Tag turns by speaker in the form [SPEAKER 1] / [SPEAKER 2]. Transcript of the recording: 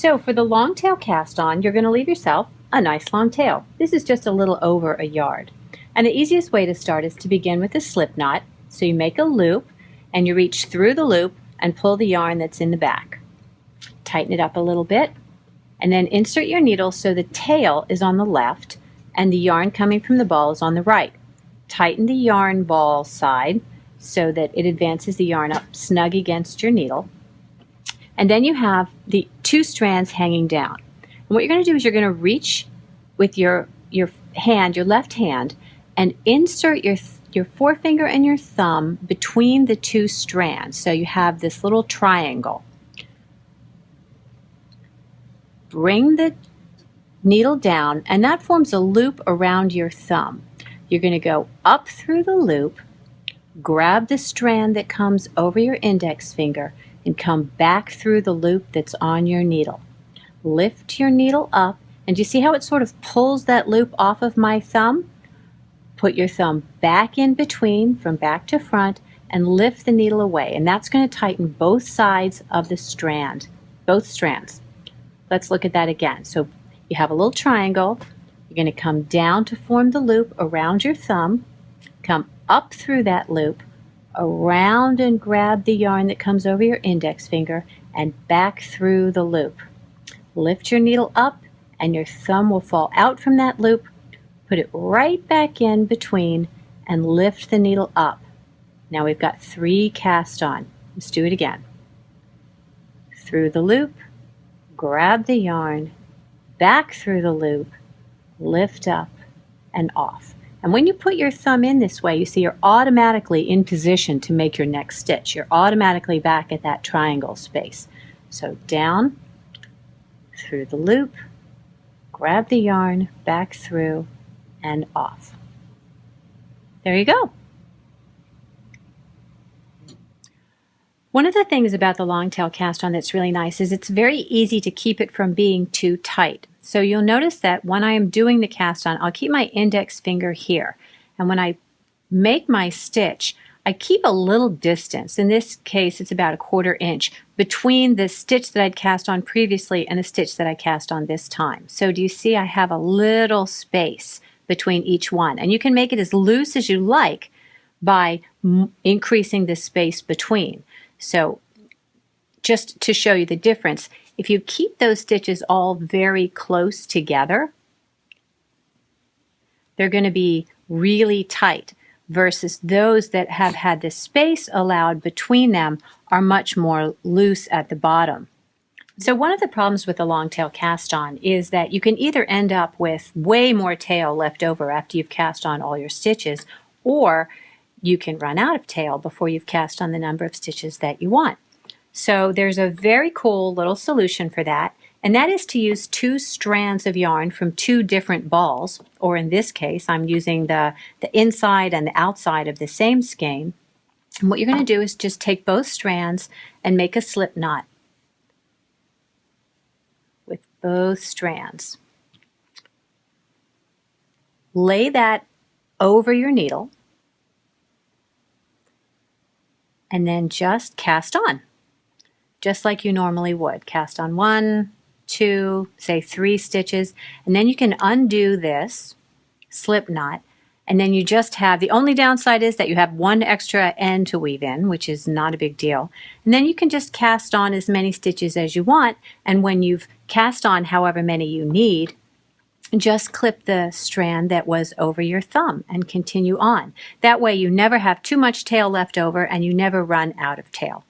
[SPEAKER 1] So for the long tail cast on, you're going to leave yourself a nice long tail. This is just a little over a yard. And the easiest way to start is to begin with a slip knot. So you make a loop and you reach through the loop and pull the yarn that's in the back. Tighten it up a little bit and then insert your needle so the tail is on the left and the yarn coming from the ball is on the right. Tighten the yarn ball side so that it advances the yarn up snug against your needle. And then you have the two strands hanging down. And what you're going to do is you're going to reach with your hand, your left hand, and insert your forefinger and your thumb between the two strands. So you have this little triangle. Bring the needle down, and that forms a loop around your thumb. You're going to go up through the loop, grab the strand that comes over your index finger, and come back through the loop that's on your needle. Lift your needle up, and you see how it sort of pulls that loop off of my thumb? Put your thumb back in between from back to front and lift the needle away, and that's going to tighten both sides of the strand, both strands. Let's look at that again. So you have a little triangle. You're going to come down to form the loop around your thumb, come up through that loop, around and grab the yarn that comes over your index finger and back through the loop. Lift your needle up and your thumb will fall out from that loop. Put it right back in between and lift the needle up. Now we've got 3 cast on. Let's do it again. Through the loop, grab the yarn, back through the loop, lift up and off. And when you put your thumb in this way, you see you're automatically in position to make your next stitch. You're automatically back at that triangle space. So down, through the loop, grab the yarn, back through, and off. There you go. One of the things about the long tail cast on that's really nice is it's very easy to keep it from being too tight. So you'll notice that when I am doing the cast on, I'll keep my index finger here. And when I make my stitch, I keep a little distance. In this case, it's about 1/4 inch between the stitch that I'd cast on previously and the stitch that I cast on this time. So do you see I have a little space between each one? And you can make it as loose as you like by increasing the space between. So just to show you the difference, if you keep those stitches all very close together, they're going to be really tight, versus those that have had the space allowed between them are much more loose at the bottom. So one of the problems with the long tail cast on is that you can either end up with way more tail left over after you've cast on all your stitches, or you can run out of tail before you've cast on the number of stitches that you want. So there's a very cool little solution for that, and that is to use 2 strands of yarn from 2 different balls, or in this case I'm using the inside and the outside of the same skein. And what you're going to do is just take both strands and make a slip knot with both strands. Lay that over your needle and then just cast on, just like you normally would. Cast on 1, 2, say 3 stitches, and then you can undo this slip knot, and then you just have, the only downside is that you have 1 extra end to weave in, which is not a big deal. And then you can just cast on as many stitches as you want, and when you've cast on however many you need, just clip the strand that was over your thumb and continue on. That way you never have too much tail left over and you never run out of tail.